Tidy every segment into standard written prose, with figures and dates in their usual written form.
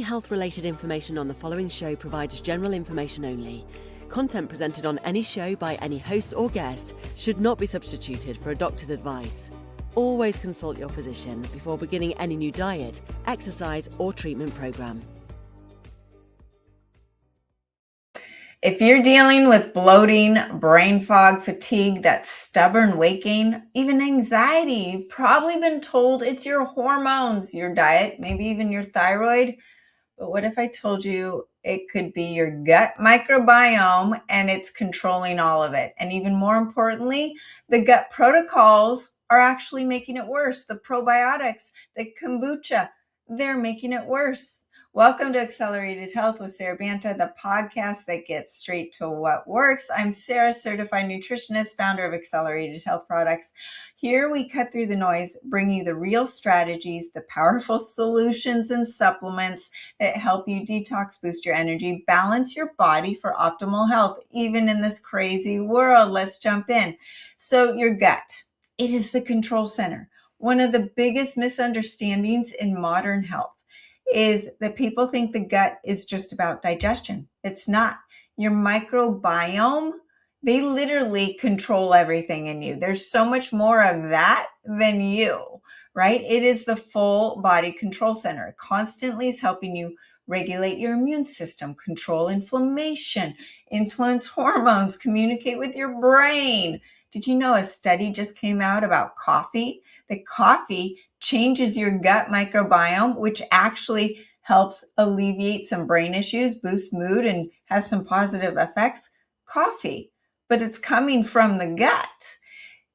health-related information on the following show provides general information only. Content presented on any show by any host or guest should not be substituted for a doctor's advice. Always consult your physician before beginning any new diet, exercise, or treatment program. If you're dealing with bloating, brain fog, fatigue, that stubborn waking, even anxiety, you've probably been told it's your hormones, your diet, maybe even your thyroid. But what if I told you it could be your gut microbiome and it's controlling all of it? And even more importantly, the gut protocols are actually making it worse. The probiotics, the kombucha, they're making it worse. Welcome to Accelerated Health with Sara Banta, the podcast that gets straight to what works. I'm Sara, certified nutritionist, founder of Accelerated Health Products. Here we cut through the noise, bring you the real strategies, the powerful solutions and supplements that help you detox, boost your energy, balance your body for optimal health, even in this crazy world. Let's jump in. So your gut, it is the control center. One of the biggest misunderstandings in modern health is that people think the gut is just about digestion. It's not. Your microbiome, they literally control everything in you. There's so much more of that than you, right? It is the full body control center. It constantly is helping you regulate your immune system, control inflammation, influence hormones, communicate with your brain. Did you know a study just came out about coffee? That coffee changes your gut microbiome, which actually helps alleviate some brain issues, boosts mood, and has some positive effects. Coffee, but it's coming from the gut.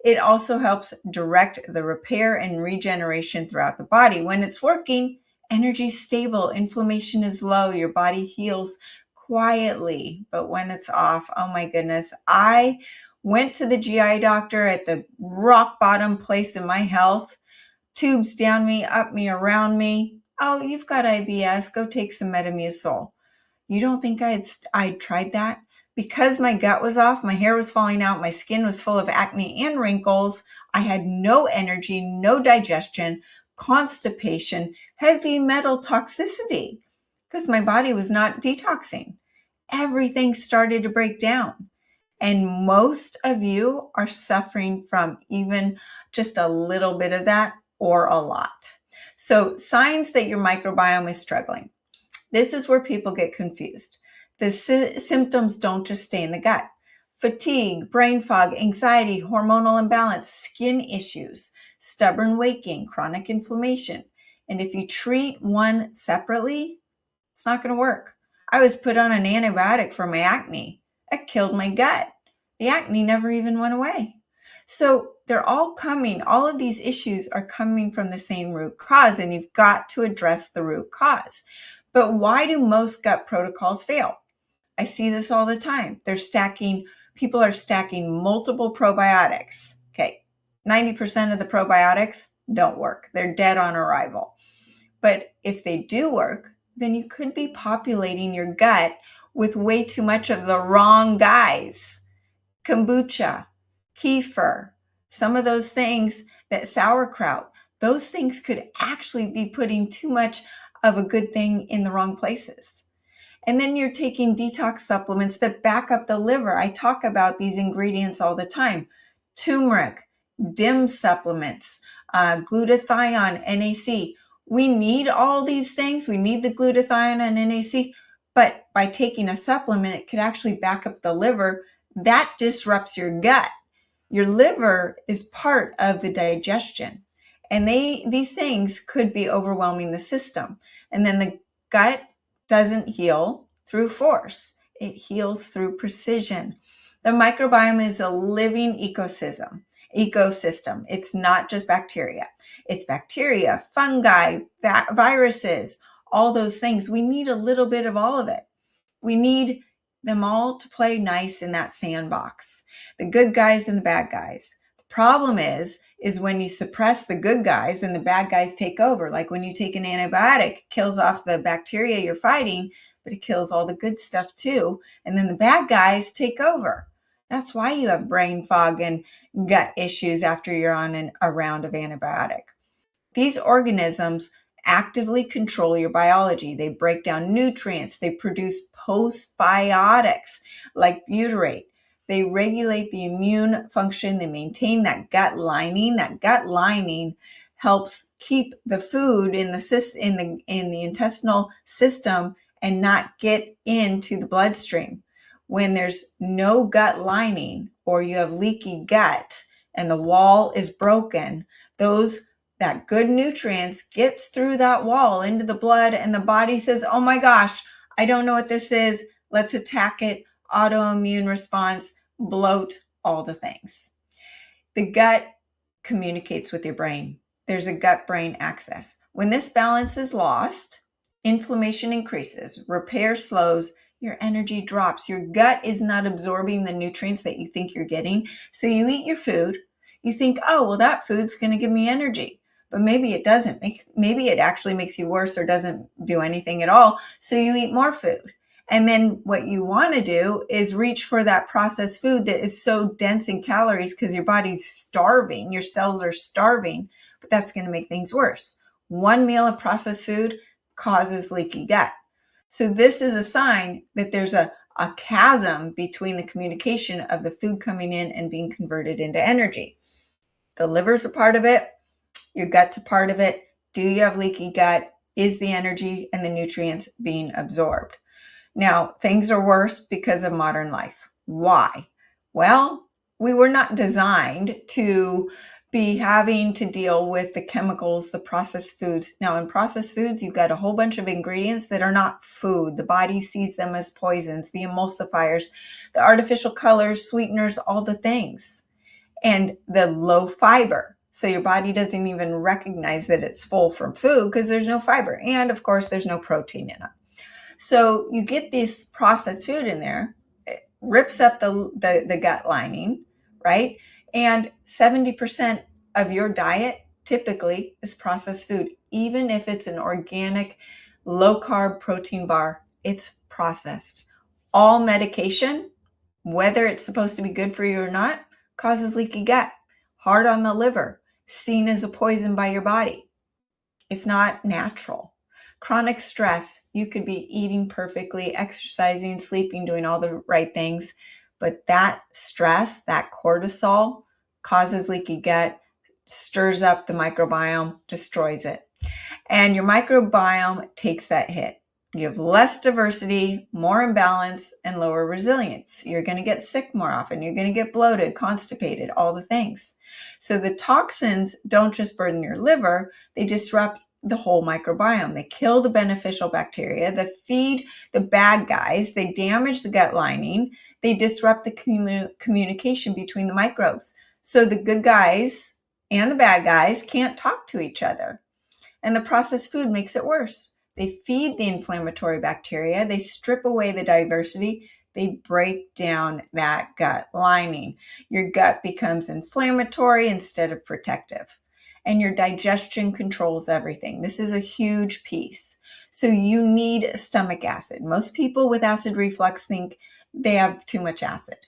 It also helps direct the repair and regeneration throughout the body. When it's working, energy is stable, inflammation is low, your body heals quietly. But when it's off, oh my goodness, I went to the GI doctor at the rock bottom place in my health. Tubes down me, up me, around me. Oh, you've got IBS. Go take some Metamucil. You don't think I'd tried that? Because my gut was off, my hair was falling out, my skin was full of acne and wrinkles. I had no energy, no digestion, constipation, heavy metal toxicity because my body was not detoxing. Everything started to break down. And most of you are suffering from even just a little bit of that or a lot. So signs that your microbiome is struggling. This is where people get confused. The symptoms don't just stay in the gut. Fatigue, brain fog, anxiety, hormonal imbalance, skin issues, stubborn waking, chronic inflammation. And if you treat one separately, it's not going to work. I was put on an antibiotic for my acne. It killed my gut. The acne never even went away. So they're all of these issues are coming from the same root cause, and you've got to address the root cause. But why do most gut protocols fail? I see this all the time. People are stacking multiple probiotics. Okay, 90% of the probiotics don't work. They're dead on arrival. But if they do work, then you could be populating your gut with way too much of the wrong guys. Kombucha, kefir, some of those things, that sauerkraut, those things could actually be putting too much of a good thing in the wrong places. And then you're taking detox supplements that back up the liver. I talk about these ingredients all the time. Turmeric, DIM supplements, glutathione, NAC. We need all these things. We need the glutathione and NAC. But by taking a supplement, it could actually back up the liver. That disrupts your gut. Your liver is part of the digestion, and these things could be overwhelming the system. And then the gut doesn't heal through force. It heals through precision. The microbiome is a living ecosystem. It's not just bacteria. It's bacteria, fungi, viruses, all those things. We need a little bit of all of it. We need them all to play nice in that sandbox. The good guys and the bad guys. The problem is when you suppress the good guys and the bad guys take over. Like when you take an antibiotic, it kills off the bacteria you're fighting, but it kills all the good stuff too. And then the bad guys take over. That's why you have brain fog and gut issues after you're on a round of antibiotic. These organisms actively control your biology. They break down nutrients. They produce postbiotics like butyrate. They regulate the immune function. They maintain that gut lining. That gut lining helps keep the food in the intestinal system and not get into the bloodstream. When there's no gut lining or you have leaky gut and the wall is broken, that good nutrients gets through that wall into the blood, and the body says, oh my gosh, I don't know what this is. Let's attack it. Autoimmune response, bloat, all the things. The gut communicates with your brain. There's a gut-brain axis. When this balance is lost, inflammation increases, repair slows, your energy drops. Your gut is not absorbing the nutrients that you think you're getting. So you eat your food. You think, oh, well, that food's going to give me energy. But maybe it doesn't. Maybe it actually makes you worse or doesn't do anything at all. So you eat more food. And then what you want to do is reach for that processed food that is so dense in calories because your body's starving. Your cells are starving, but that's going to make things worse. One meal of processed food causes leaky gut. So this is a sign that there's a chasm between the communication of the food coming in and being converted into energy. The liver's a part of it. Your gut's a part of it. Do you have leaky gut? Is the energy and the nutrients being absorbed? Now, things are worse because of modern life. Why? Well, we were not designed to be having to deal with the chemicals, the processed foods. Now, in processed foods, you've got a whole bunch of ingredients that are not food. The body sees them as poisons, the emulsifiers, the artificial colors, sweeteners, all the things. And the low fiber. So your body doesn't even recognize that it's full from food because there's no fiber. And of course, there's no protein in it. So you get this processed food in there, it rips up the gut lining, right? And 70% of your diet typically is processed food. Even if it's an organic, low-carb protein bar, it's processed. All medication, whether it's supposed to be good for you or not, causes leaky gut, hard on the liver, seen as a poison by your body. It's not natural. Chronic stress, you could be eating perfectly, exercising, sleeping, doing all the right things, but that stress, that cortisol, causes leaky gut, stirs up the microbiome, destroys it. And your microbiome takes that hit. You have less diversity, more imbalance, and lower resilience. You're going to get sick more often. You're going to get bloated, constipated, all the things. So the toxins don't just burden your liver, they disrupt the whole microbiome. They kill the beneficial bacteria, they feed the bad guys, they damage the gut lining, they disrupt the communication between the microbes. So the good guys and the bad guys can't talk to each other. And the processed food makes it worse. They feed the inflammatory bacteria, they strip away the diversity, they break down that gut lining. Your gut becomes inflammatory instead of protective. And your digestion controls everything. This is a huge piece. So you need stomach acid. Most people with acid reflux think they have too much acid.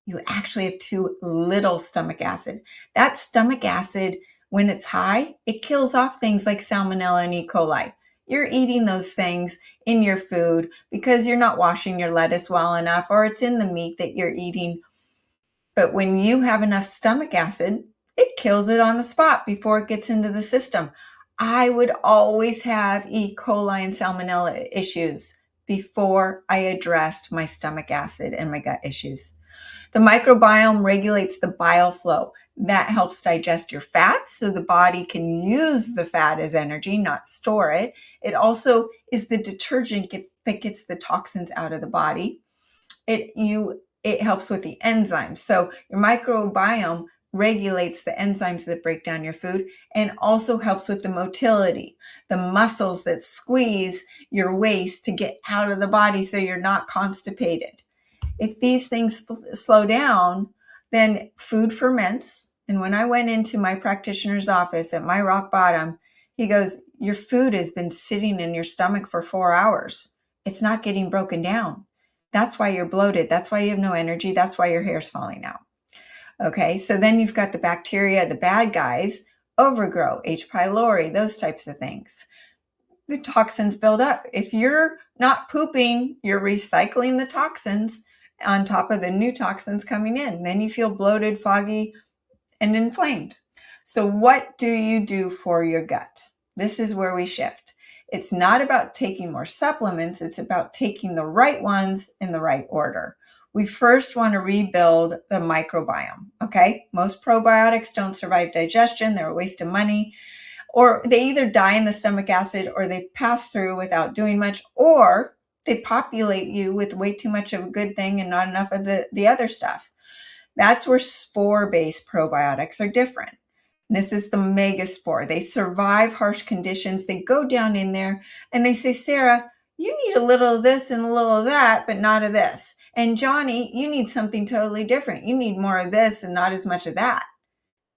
You actually have too little stomach acid. That stomach acid, when it's high, it kills off things like salmonella and E. coli. You're eating those things in your food because you're not washing your lettuce well enough, or it's in the meat that you're eating. But when you have enough stomach acid, it kills it on the spot before it gets into the system. I would always have E. coli and salmonella issues before I addressed my stomach acid and my gut issues. The microbiome regulates the bile flow. That helps digest your fats so the body can use the fat as energy, not store it. It also is the detergent that gets the toxins out of the body. It helps with the enzymes. So your microbiome regulates the enzymes that break down your food and also helps with the motility, the muscles that squeeze your waste to get out of the body so you're not constipated. If these things slow down, then food ferments. And when I went into my practitioner's office at my rock bottom, he goes, your food has been sitting in your stomach for 4 hours. It's not getting broken down. That's why you're bloated. That's why you have no energy. That's why your hair's falling out. Okay, so then you've got the bacteria, the bad guys, overgrow, H. pylori, those types of things. the toxins build up. If you're not pooping, you're recycling the toxins on top of the new toxins coming in. Then you feel bloated, foggy, and inflamed. So what do you do for your gut? This is where we shift. It's not about taking more supplements. It's about taking the right ones in the right order. We first want to rebuild the microbiome, okay? Most probiotics don't survive digestion. They're a waste of money. Or they either die in the stomach acid, or they pass through without doing much, or they populate you with way too much of a good thing and not enough of the other stuff. That's where spore-based probiotics are different. This is the megaspore. They survive harsh conditions. They go down in there and they say, Sarah, you need a little of this and a little of that, but not of this. And Johnny, you need something totally different. You need more of this and not as much of that.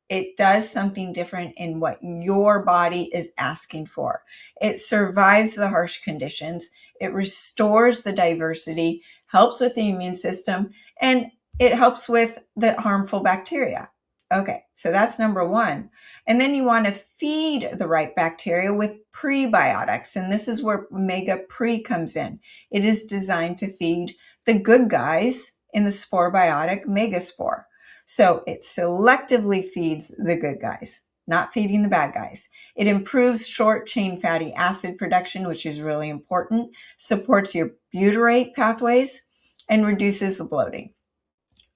It does something different in what your body is asking for. It survives the harsh conditions. It restores the diversity, helps with the immune system, and it helps with the harmful bacteria. Okay, so that's number one. And then you want to feed the right bacteria with prebiotics. And this is where Mega Pre comes in. It is designed to feed the good guys in the spore biotic Megaspore. So it selectively feeds the good guys, not feeding the bad guys. It improves short-chain fatty acid production, which is really important, supports your butyrate pathways, and reduces the bloating.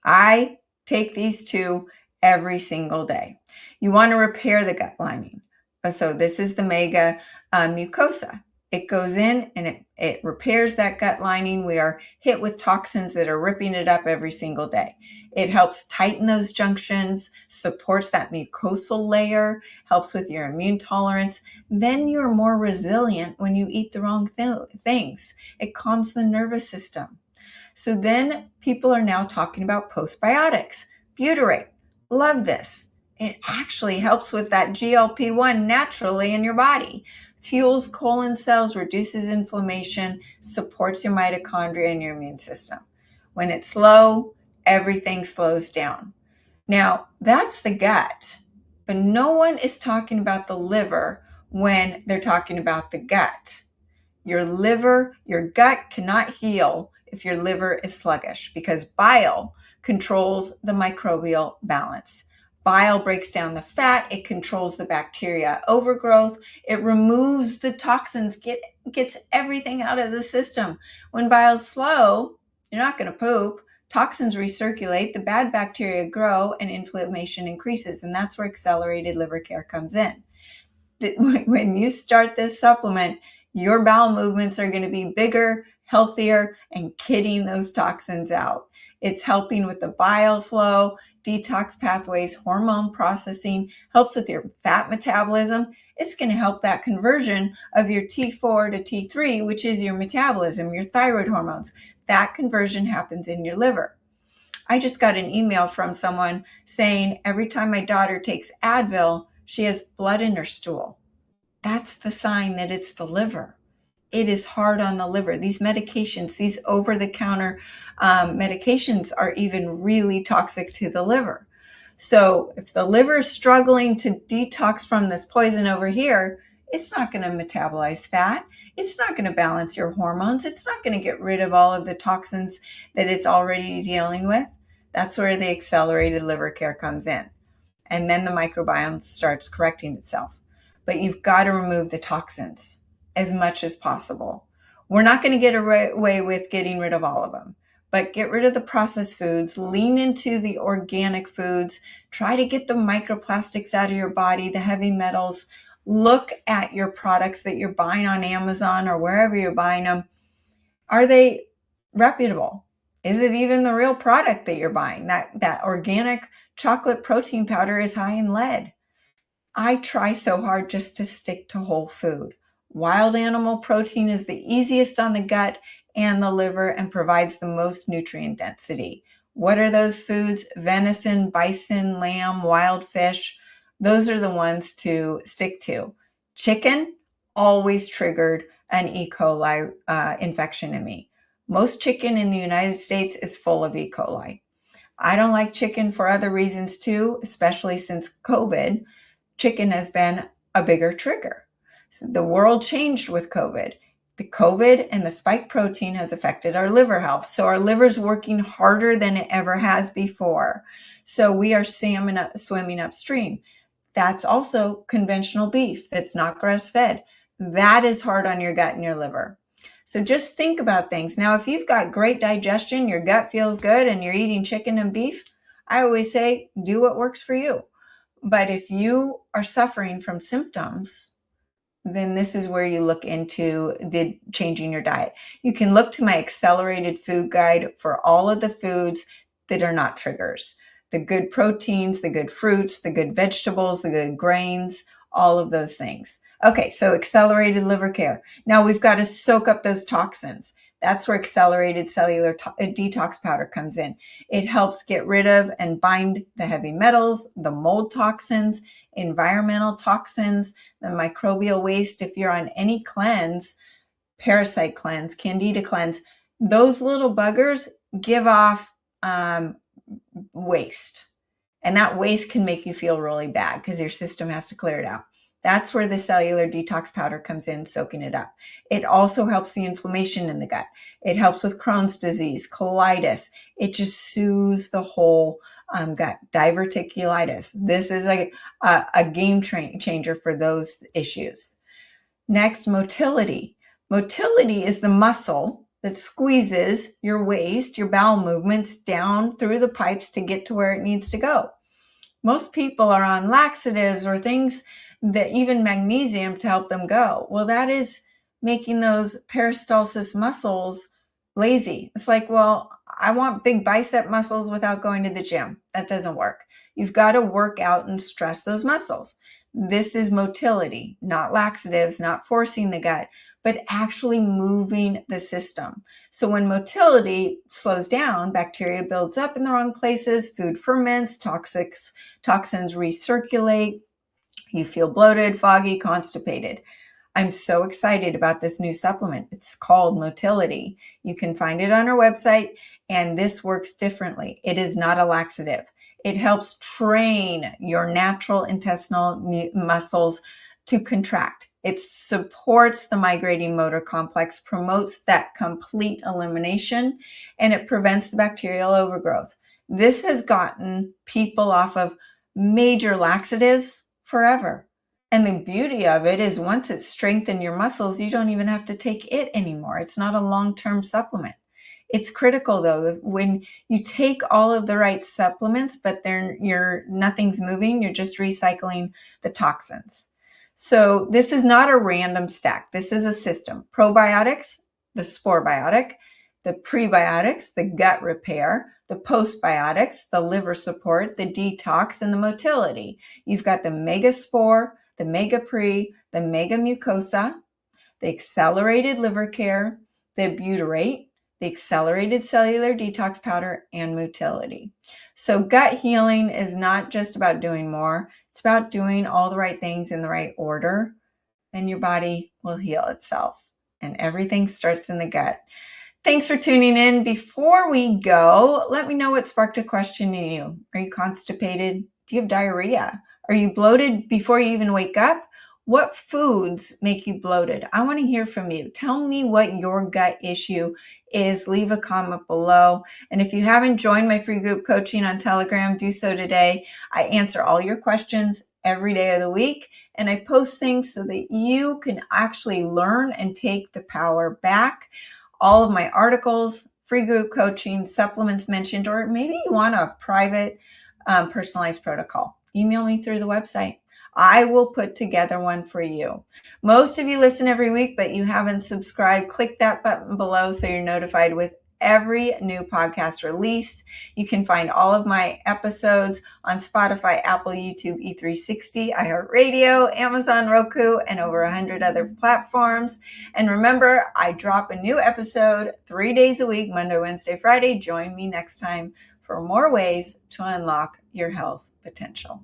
I take these two every single day. You want to repair the gut lining. So this is the Mega Mucosa. It goes in and it repairs that gut lining. We are hit with toxins that are ripping it up every single day. It helps tighten those junctions, supports that mucosal layer, helps with your immune tolerance. Then you're more resilient when you eat the wrong things. It calms the nervous system. So then people are now talking about postbiotics. Butyrate, love this. It actually helps with that GLP-1 naturally in your body. Fuels colon cells, reduces inflammation, supports your mitochondria and your immune system. When it's low, everything slows down. Now, that's the gut, but no one is talking about the liver when they're talking about the gut. Your gut cannot heal if your liver is sluggish, because bile controls the microbial balance. Bile breaks down the fat. It controls the bacteria overgrowth. It removes the toxins, gets everything out of the system. When bile's slow, you're not going to poop. Toxins recirculate, the bad bacteria grow, and inflammation increases. And that's where accelerated liver care comes in. When you start this supplement, your bowel movements are going to be bigger, healthier, and kitting those toxins out. It's helping with the bile flow, detox pathways, hormone processing, helps with your fat metabolism. It's going to help that conversion of your T4 to T3, which is your metabolism, your thyroid hormones. That conversion happens in your liver. I just got an email from someone saying every time my daughter takes Advil, she has blood in her stool. That's the sign that it's the liver. It is hard on the liver. These medications, these over-the-counter medications are even really toxic to the liver. So if the liver is struggling to detox from this poison over here, it's not going to metabolize fat. It's not going to balance your hormones. It's not going to get rid of all of the toxins that it's already dealing with. That's where the accelerated liver care comes in. And then the microbiome starts correcting itself. But you've got to remove the toxins as much as possible. We're not going to get away with getting rid of all of them, but get rid of the processed foods, lean into the organic foods, try to get the microplastics out of your body, the heavy metals. Look at your products that you're buying on Amazon or wherever you're buying them. Are they reputable? Is it even the real product that you're buying? That organic chocolate protein powder is high in lead. I try so hard just to stick to whole food. Wild animal protein is the easiest on the gut and the liver and provides the most nutrient density. What are those foods? Venison, bison, lamb, wild fish. Those are the ones to stick to. Chicken always triggered an E. coli infection in me. Most chicken in the United States is full of E. coli. I don't like chicken for other reasons too, especially since COVID. Chicken has been a bigger trigger. So the world changed with COVID. The COVID and the spike protein has affected our liver health. So our liver's working harder than it ever has before. So we are swimming upstream. That's also conventional beef that's not grass-fed. That is hard on your gut and your liver. So just think about things. Now, if you've got great digestion, your gut feels good, and you're eating chicken and beef, I always say do what works for you. But if you are suffering from symptoms, then this is where you look into the changing your diet. You can look to my accelerated food guide for all of the foods that are not triggers. The good proteins, the good fruits, the good vegetables, the good grains, all of those things. Okay, so accelerated liver care. Now we've got to soak up those toxins. That's where accelerated cellular detox powder comes in. It helps get rid of and bind the heavy metals, the mold toxins, environmental toxins, the microbial waste. If you're on any cleanse, parasite cleanse, candida cleanse, those little buggers give off waste. And that waste can make you feel really bad because your system has to clear it out. That's where the cellular detox powder comes in, soaking it up. It also helps the inflammation in the gut. It helps with Crohn's disease, colitis. It just soothes the whole gut. Diverticulitis. This is a game changer for those issues. Next, motility. Motility is the muscle that squeezes your waste, your bowel movements down through the pipes to get to where it needs to go. Most people are on laxatives or things that even magnesium to help them go. Well, that is making those peristalsis muscles lazy. It's like, well, I want big bicep muscles without going to the gym. That doesn't work. You've got to work out and stress those muscles. This is motility, not laxatives, not forcing the gut, but actually moving the system. So when motility slows down, bacteria builds up in the wrong places, food ferments, toxins recirculate, you feel bloated, foggy, constipated. I'm so excited about this new supplement. It's called Motility. You can find it on our website, and this works differently. It is not a laxative. It helps train your natural intestinal muscles to contract. It supports the migrating motor complex, promotes that complete elimination, and it prevents the bacterial overgrowth. This has gotten people off of major laxatives forever. And the beauty of it is once it's strengthened your muscles, you don't even have to take it anymore. It's not a long-term supplement. It's critical though, when you take all of the right supplements, but nothing's moving, you're just recycling the toxins. So this is not a random stack. This is a system. Probiotics, the spore biotic, the prebiotics, the gut repair, the postbiotics, the liver support, the detox, and the motility. You've got the mega spore, the mega pre, the mega mucosa, the accelerated liver care, the butyrate, the accelerated cellular detox powder, and motility. So gut healing is not just about doing more. It's about doing all the right things in the right order, and your body will heal itself. And everything starts in the gut. Thanks for tuning in. Before we go, let me know what sparked a question in you. Are you constipated? Do you have diarrhea? Are you bloated before you even wake up? What foods make you bloated? I want to hear from you. Tell me what your gut issue is. Leave a comment below. And if you haven't joined my free group coaching on Telegram, do so today. I answer all your questions every day of the week, and I post things so that you can actually learn and take the power back. All of my articles, free group coaching, supplements mentioned, or maybe you want a private personalized protocol. Email me through the website. I will put together one for you. Most of you listen every week, but you haven't subscribed. Click that button below so you're notified with every new podcast released. You can find all of my episodes on Spotify, Apple, YouTube, E360, iHeartRadio, Amazon, Roku, and over 100 other platforms. And remember, I drop a new episode 3 days a week, Monday, Wednesday, Friday. Join me next time for more ways to unlock your health potential.